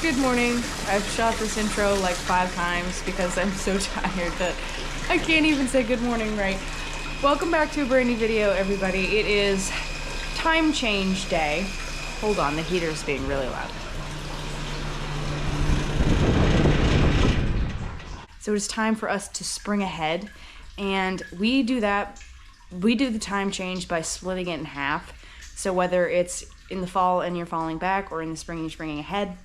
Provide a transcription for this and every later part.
Good morning. I've shot this intro like 5 times because I'm so tired that I can't even say good morning right. Welcome back to a brand new video, everybody. It is time change day. Hold on, the heater's being really loud. So it's time for us to spring ahead, and we do the time change by splitting it in half. So whether it's in the fall and you're falling back, or in the spring and you're springing ahead,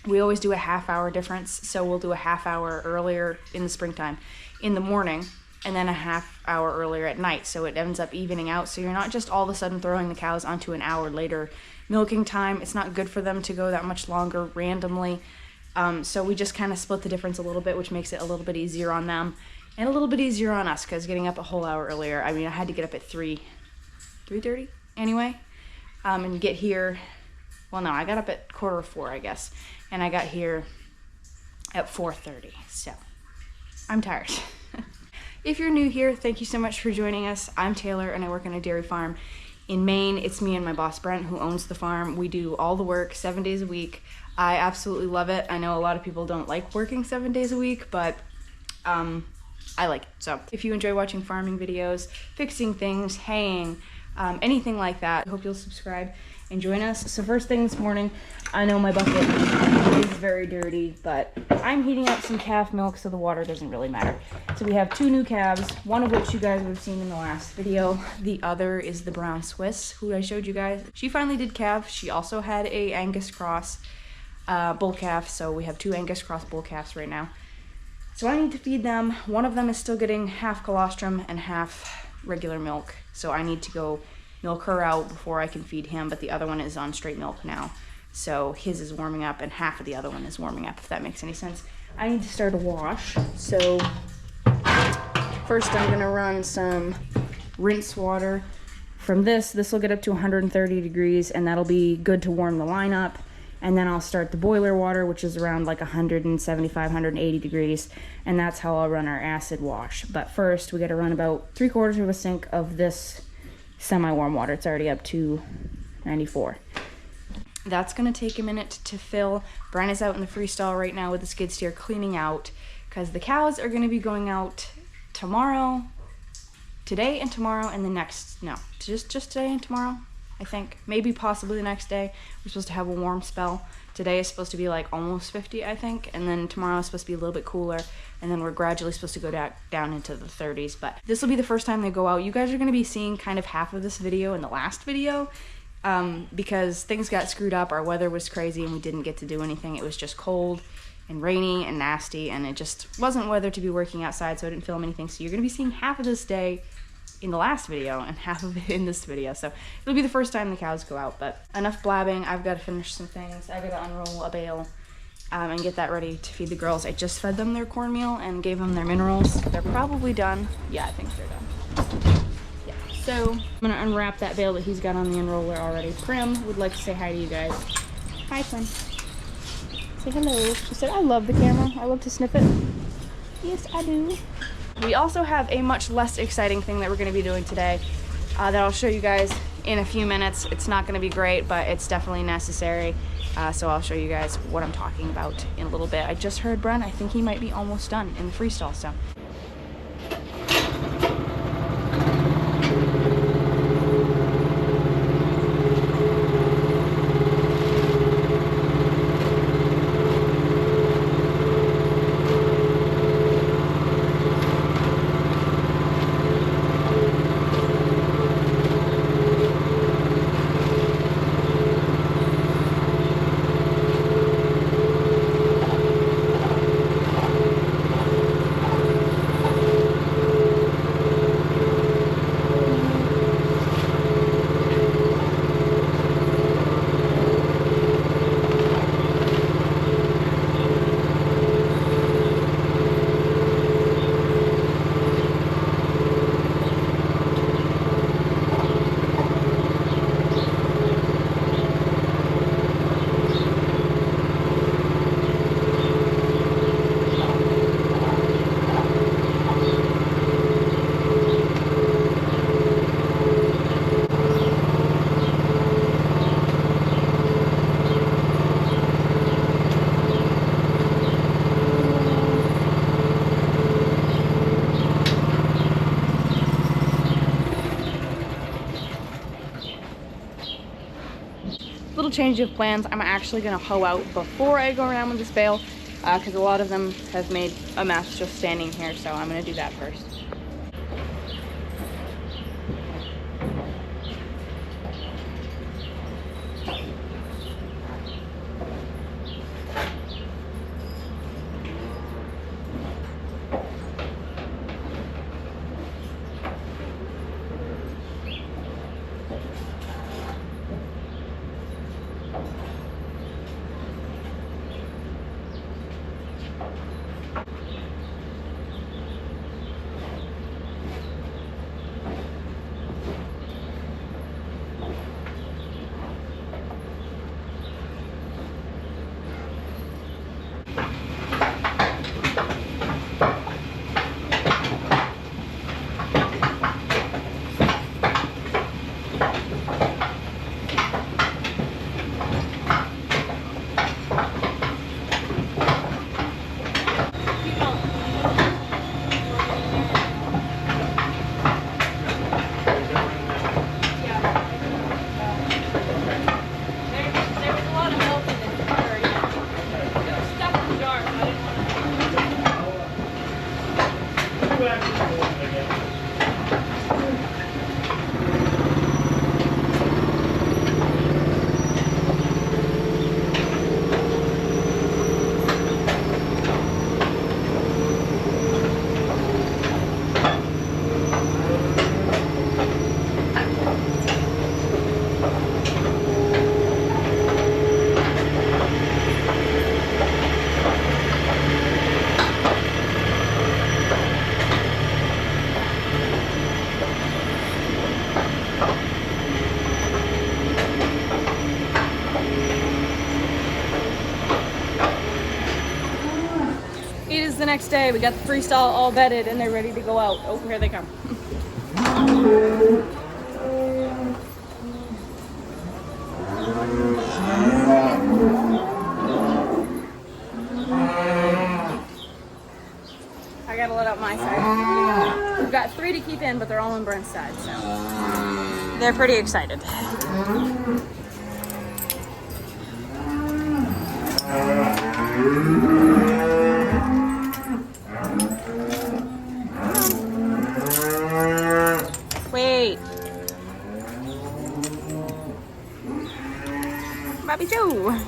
we always do a half-hour difference. So we'll do a half-hour earlier in the springtime in the morning, and then a half-hour earlier at night. So it ends up evening out. So you're not just all of a sudden throwing the cows onto an hour later milking time. It's not good for them to go that much longer randomly. So we just kind of split the difference a little bit, which makes it a little bit easier on them and a little bit easier on us, because getting up a whole hour earlier, I mean, I had to get up at 3:30 anyway, and get here. Well, no, I got up at 3:45, I guess, and I got here at 4:30, so I'm tired. If you're new here, thank you so much for joining us. I'm Taylor, and I work on a dairy farm in Maine. It's me and my boss, Brent, who owns the farm. We do all the work 7 days a week. I absolutely love it. I know a lot of people don't like working 7 days a week, but I like it. So if you enjoy watching farming videos, fixing things, haying, anything like that, I hope you'll subscribe and join us. So first thing this morning, I know my bucket is very dirty, but I'm heating up some calf milk, so the water doesn't really matter. So we have 2 new calves, one of which you guys would have seen in the last video. The other is the brown Swiss, who I showed you guys. She finally did calve. She also had a Angus cross bull calf, so we have 2 Angus cross bull calves right now. So I need to feed them. One of them is still getting half colostrum and half regular milk, so I need to go milk her out before I can feed him, but the other one is on straight milk now. So his is warming up and half of the other one is warming up, if that makes any sense. I need to start a wash. So first I'm gonna run some rinse water from this. This will get up to 130 degrees, and that'll be good to warm the line up. And then I'll start the boiler water, which is around like 175, 180 degrees. And that's how I'll run our acid wash. But first we gotta run about 3/4 of a sink of this semi-warm water. It's already up to 94. That's gonna take a minute to fill. Brian is out in the freestall right now with the skid steer cleaning out, because the cows are gonna be going out tomorrow, today and tomorrow, and the next, no, just today and tomorrow, I think. Maybe possibly the next day. We're supposed to have a warm spell. Today is supposed to be like almost 50, I think, and then tomorrow is supposed to be a little bit cooler, and then we're gradually supposed to go down into the 30s. But this will be the first time they go out. You guys are going to be seeing kind of half of this video in the last video, because things got screwed up. Our weather was crazy and we didn't get to do anything. It was just cold and rainy and nasty, and it just wasn't weather to be working outside, so I didn't film anything. So you're going to be seeing half of this day in the last video and half of it in this video. So it'll be the first time the cows go out. But enough blabbing. I've got to finish some things. I got to unroll a bale and get that ready to feed the girls. I just fed them their cornmeal and gave them their minerals. They're probably done. Yeah, I think they're done. Yeah. So I'm gonna unwrap that bale that he's got on the unroller already. Prim would like to say hi to you guys. Hi, Prim. Say hello. She said, I love the camera. I love to snip it. Yes, I do. We also have a much less exciting thing that we're going to be doing today that I'll show you guys in a few minutes. It's not going to be great, but it's definitely necessary. So I'll show you guys what I'm talking about in a little bit. I just heard Brent. I think he might be almost done in the freestall, so. change of plans. I'm actually gonna hoe out before I go around with this bale because a lot of them have made a mess just standing here, so I'm gonna do that first. The next day, we got the freestyle all bedded and they're ready to go out. Oh, here they come. I gotta let out my side. We've got 3 to keep in, but they're all on Brent's side, so they're pretty excited. Wait. Bobby Joe.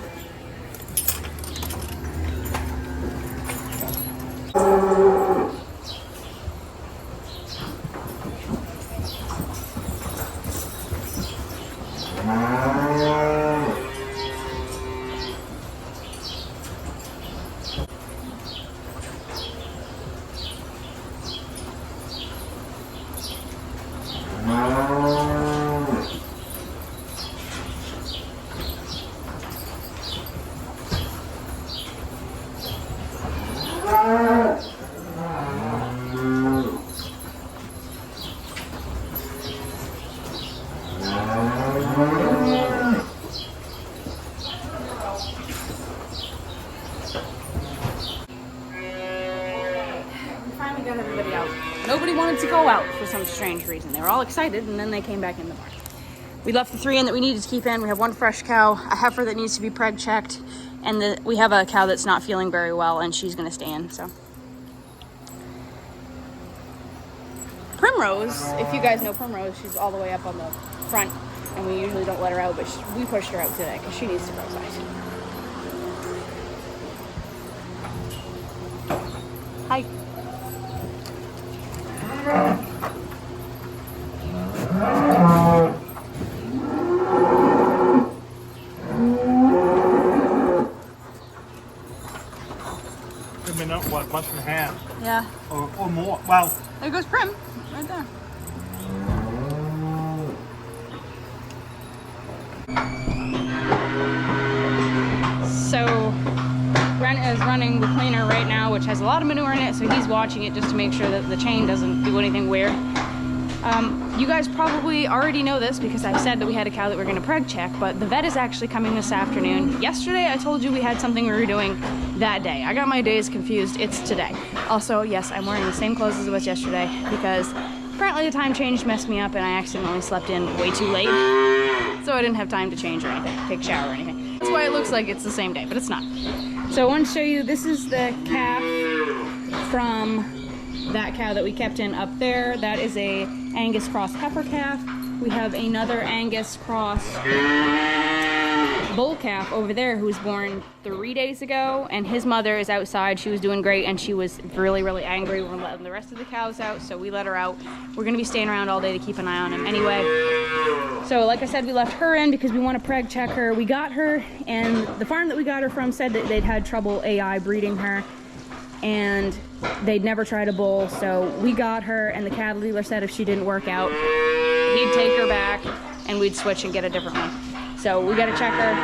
Got everybody out. Nobody wanted to go out for some strange reason. They were all excited and then they came back in the barn. We left the 3 in that we needed to keep in. We have 1 fresh cow, a heifer that needs to be preg checked, and we have a cow that's not feeling very well and she's gonna stay in, so. Primrose, if you guys know Primrose, she's all the way up on the front and we usually don't let her out, but we pushed her out today because she needs to go outside. Hi. It's been what, a month and a half? Yeah. Or more. Well, there goes Prim, right there. So Brent is running the cleaner right now, which has a lot of manure in it, so he's watching it just to make sure that the chain doesn't do anything weird. You guys probably already know this because I said that we had a cow that we're going to preg check, but the vet is actually coming this afternoon. Yesterday I told you we had something we were doing that day. I got my days confused. It's today. Also, yes, I'm wearing the same clothes as it was yesterday because apparently the time change messed me up and I accidentally slept in way too late. so I didn't have time to change or anything, take a shower or anything. That's why it looks like it's the same day, but it's not. So I want to show you, this is the calf from that cow that we kept in up there. That is a Angus cross heifer calf. We have another Angus cross bull calf over there who was born 3 days ago, and his mother is outside. She was doing great, and she was really, really angry. We're letting the rest of the cows out, so we let her out. We're gonna be staying around all day to keep an eye on him anyway. So like I said, we left her in because we want to preg check her. We got her, and the farm that we got her from said that they'd had trouble AI breeding her, and they'd never tried a bull, so we got her, and the cattle dealer said if she didn't work out, he'd take her back and we'd switch and get a different one. So we gotta check her.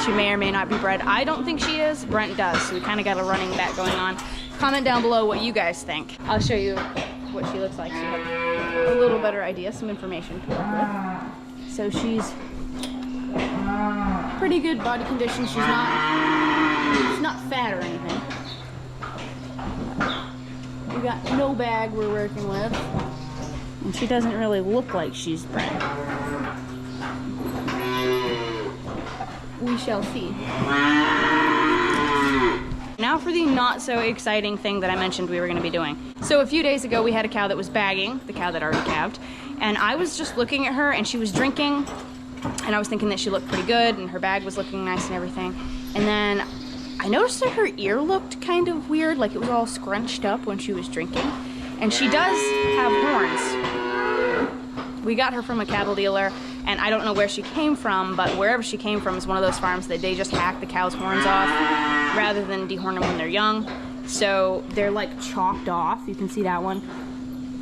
She may or may not be bred. I don't think she is. Brent does, so we kind of got a running bet going on. Comment down below what you guys think. I'll show you what she looks like so you have a little better idea, some information to work with. So she's pretty good body condition. She's not fat or anything. We got no bag we're working with, and she doesn't really look like she's bred. We shall see. Now for the not so exciting thing that I mentioned we were going to be doing. So a few days ago we had a cow that was bagging, the cow that already calved, and I was just looking at her and she was drinking, and I was thinking that she looked pretty good and her bag was looking nice and everything. And then I noticed that her ear looked kind of weird, like it was all scrunched up when she was drinking. And she does have horns. We got her from a cattle dealer, and I don't know where she came from, but wherever she came from is one of those farms that they just hack the cow's horns off rather than dehorn them when they're young. So they're like chopped off. You can see that one.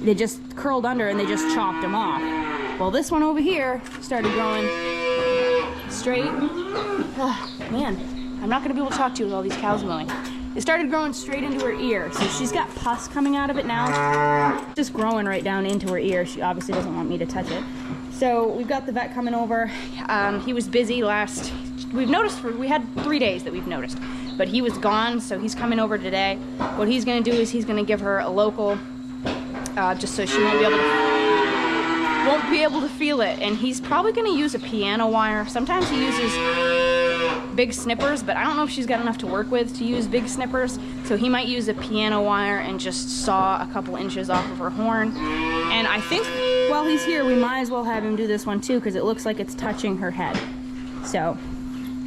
They just curled under and they just chopped them off. Well, this one over here started growing straight. Oh, man, I'm not gonna be able to talk to you with all these cows mooing. It started growing straight into her ear, so she's got pus coming out of it now. Just growing right down into her ear. She obviously doesn't want me to touch it. So we've got the vet coming over. He was busy we had 3 days that we've noticed, but he was gone, so he's coming over today. What he's gonna do is he's gonna give her a local, just so she won't be able to feel it. And he's probably gonna use a piano wire. Sometimes he uses big snippers, but I don't know if she's got enough to work with to use big snippers, so he might use a piano wire and just saw a couple inches off of her horn. And I think while he's here we might as well have him do this one too, because it looks like it's touching her head. So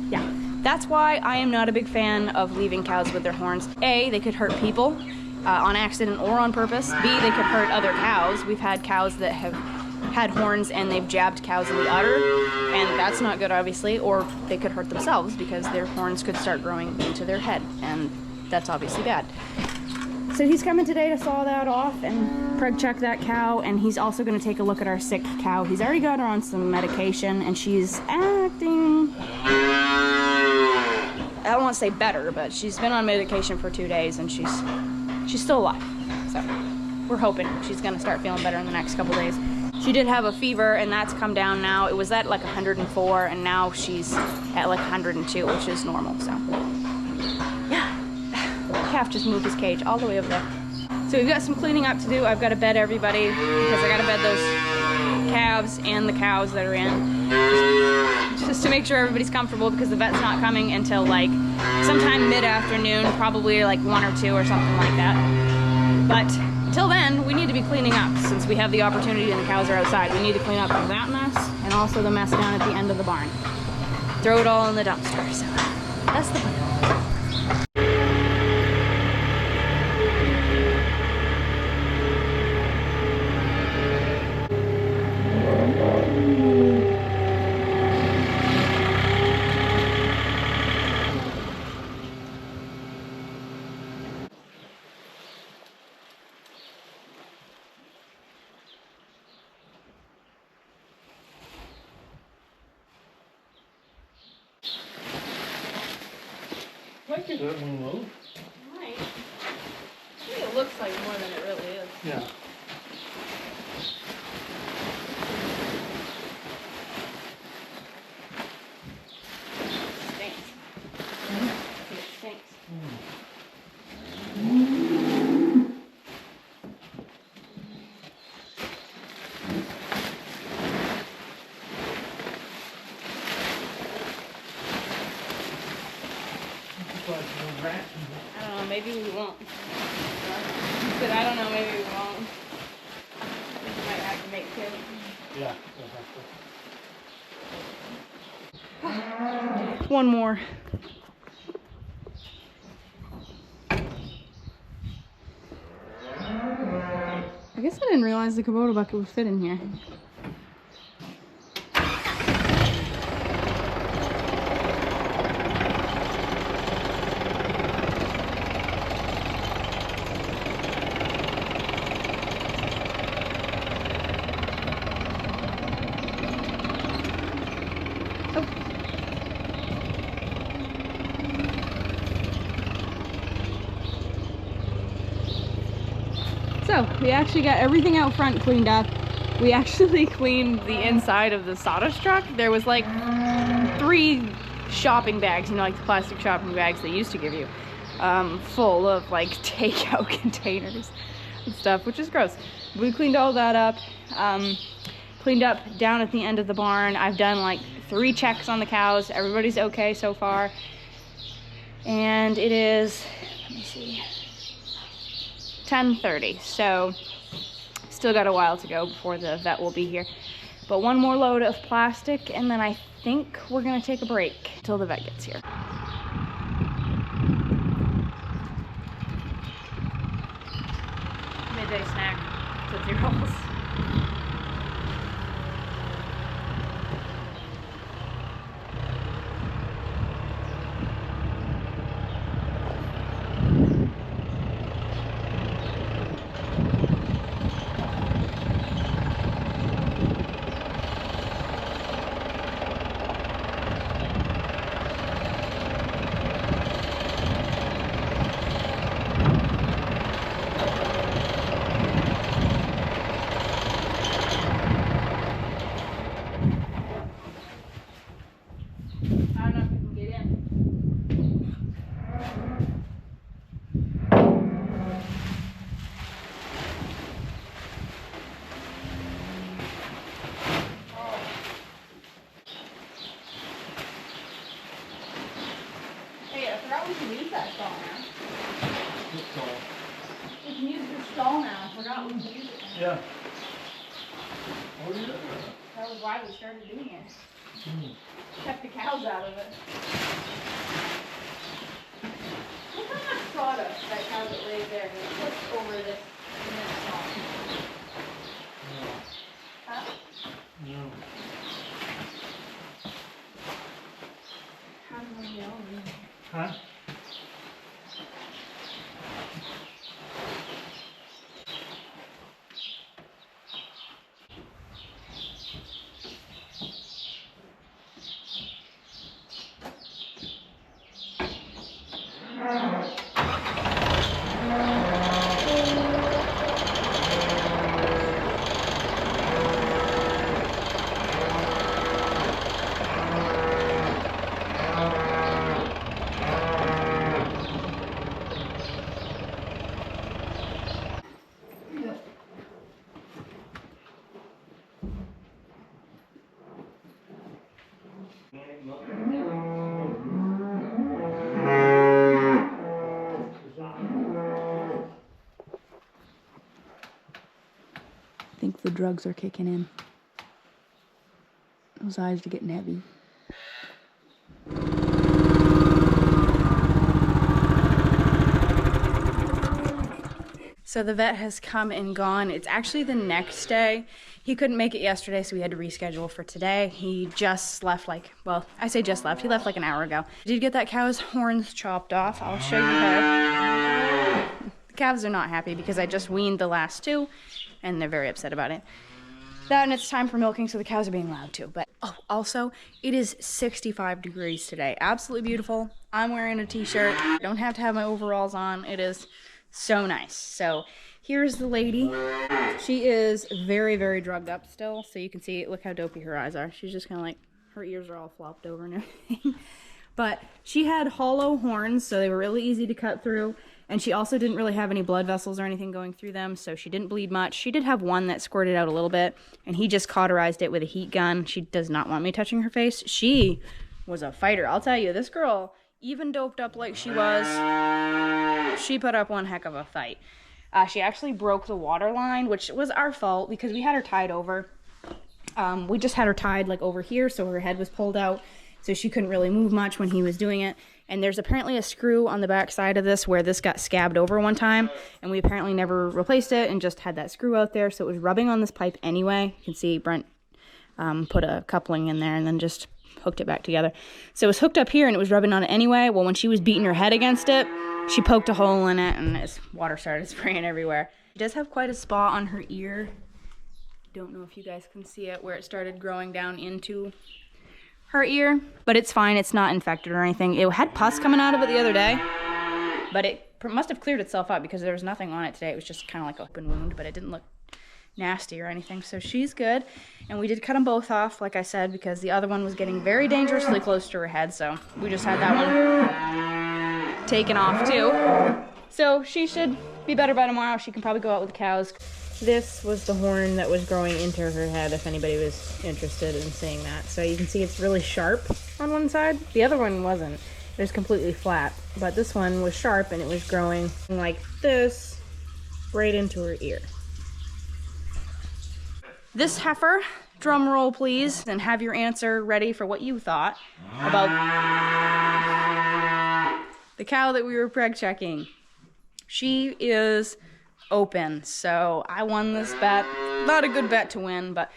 yeah, that's why I am not a big fan of leaving cows with their horns. A, they could hurt people on accident or on purpose. B, they could hurt other cows. We've had cows that have had horns and they've jabbed cows in the udder, and that's not good, obviously. Or they could hurt themselves because their horns could start growing into their head, and that's obviously bad. So he's coming today to saw that off and preg check that cow, and he's also going to take a look at our sick cow. He's already got her on some medication, and she's acting, I don't want to say better, but she's been on medication for 2 days and she's still alive. So we're hoping she's going to start feeling better in the next couple days. She did have a fever, and that's come down now. It was at like 104, and now she's at like 102, which is normal. So yeah, the calf just moved his cage all the way over there. So we've got some cleaning up to do. I've got to bed everybody because I got to bed those calves and the cows that are in, just to make sure everybody's comfortable, because the vet's not coming until like sometime mid-afternoon, probably like 1 or 2 or something like that. But until then, we need to be cleaning up since we have the opportunity and the cows are outside. We need to clean up that mess and also the mess down at the end of the barn. Throw it all in the dumpster. So that's the plan. Like it doesn't move. Right. I think it looks like more than it really is. Yeah. Stinks. It stinks. like a rat. I don't know, maybe we won't. But I don't know, maybe we won't. We might have to make two. Yeah, we'll have to. One more. I guess I didn't realize the Kubota bucket would fit in here. So we actually got everything out front cleaned up. We actually cleaned the inside of the sawdust truck. There was like 3 shopping bags, you know, like the plastic shopping bags they used to give you, full of like takeout containers and stuff, which is gross. We cleaned all that up. Cleaned up down at the end of the barn. I've done like 3 checks on the cows. Everybody's okay so far. And it is, let me see, 10:30, so still got a while to go before the vet will be here. But one more load of plastic, and then I think we're gonna take a break until the vet gets here. Midday snack, Tootsie Rolls. We can use that stall now. This stall. We can use the stall now. I forgot we can use it now. Yeah. Oh, yeah. That was why we started doing it. Kept the cows out of it. Look how much sawdust that cow that lays there has pushed over this stall. No. Huh? No. How do we know? Huh? I think the drugs are kicking in. Those eyes are getting heavy. So the vet has come and gone. It's actually the next day. He couldn't make it yesterday, so we had to reschedule for today. He just left well, I say just left. He left like an hour ago. Did get that cow's horns chopped off. I'll show you her. The calves are not happy because I just weaned the last 2, and they're very upset about it. That, and it's time for milking, so the cows are being loud too. But oh, also, it is 65 degrees today. Absolutely beautiful. I'm wearing a t-shirt. I don't have to have my overalls on. It is so nice. So here's the lady. She is very, very drugged up still. So you can see, look how dopey her eyes are. She's just kind of like, her ears are all flopped over and everything. But she had hollow horns, so they were really easy to cut through. And she also didn't really have any blood vessels or anything going through them, so she didn't bleed much. She did have one that squirted out a little bit, and he just cauterized it with a heat gun. She does not want me touching her face. She was a fighter. I'll tell you, this girl even doped up like she was, she put up one heck of a fight. She actually broke the water line, which was our fault because we had her tied over. We just had her tied like over here, so her head was pulled out, so she couldn't really move much when he was doing it. And there's apparently a screw on the back side of this where this got scabbed over one time, and we apparently never replaced it and just had that screw out there, so it was rubbing on this pipe anyway. You can see Brent put a coupling in there and then just hooked it back together. So it was hooked up here and it was rubbing on it anyway. Well, when she was beating her head against it, she poked a hole in it and water started spraying everywhere. She does have quite a spot on her ear. Don't know if you guys can see it, where it started growing down into her ear, but it's fine. It's not infected or anything. It had pus coming out of it the other day, but it must have cleared itself up because there was nothing on it today. It was just kind of like an open wound, but it didn't look nasty or anything, so she's good. And we did cut them both off, like I said, because the other one was getting very dangerously close to her head, so we just had that one taken off too. So she should be better by tomorrow. She can probably go out with the cows. This was the horn that was growing into her head, if anybody was interested in seeing that. So you can see it's really sharp on one side. The other one wasn't. It was completely flat, but this one was sharp and it was growing like this right into her ear. This heifer, drum roll please, and have your answer ready for what you thought about the cow that we were preg checking. She is open, so I won this bet. Not a good bet to win, but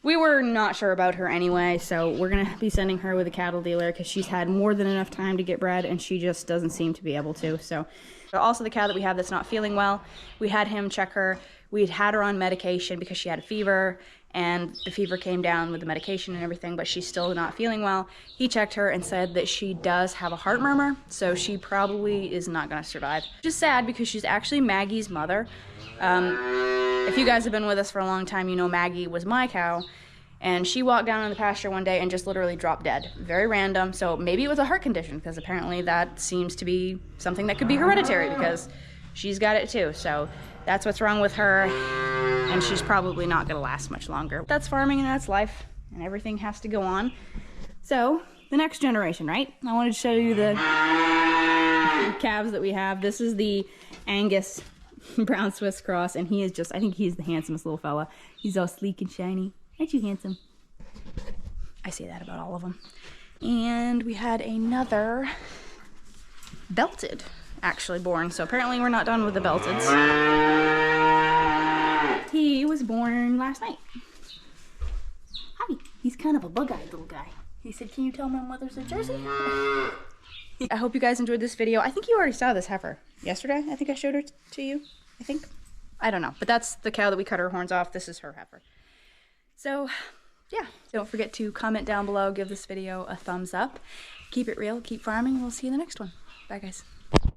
we were not sure about her anyway, so we're gonna be sending her with a cattle dealer because she's had more than enough time to get bred and she just doesn't seem to be able to. So also the cow that we have that's not feeling well, we had him check her. We'd had her on medication because she had a fever, and the fever came down with the medication and everything, but she's still not feeling well. He checked her and said that she does have a heart murmur, so she probably is not gonna survive. Which is sad because she's actually Maggie's mother. If you guys have been with us for a long time, you know Maggie was my cow, and she walked down in the pasture one day and just literally dropped dead. Very random, so maybe it was a heart condition, because apparently that seems to be something that could be hereditary, because she's got it too. So that's what's wrong with her, and she's probably not gonna last much longer. That's farming and that's life, and everything has to go on. So, the next generation, right? I wanted to show you the calves that we have. This is the Angus Brown Swiss cross, and he is just, I think he's the handsomest little fella. He's all sleek and shiny. Aren't you handsome? I say that about all of them. And we had another belted actually born, so apparently we're not done with the belteds. He was born last night. Hi, he's kind of a bug-eyed little guy. He said, can you tell my mother's a Jersey? I hope you guys enjoyed this video. I think you already saw this heifer yesterday. I think I showed her to you, I think. I don't know, but that's the cow that we cut her horns off. This is her heifer. So, yeah, don't forget to comment down below, give this video a thumbs up. Keep it real, keep farming, and we'll see you in the next one. Bye, guys.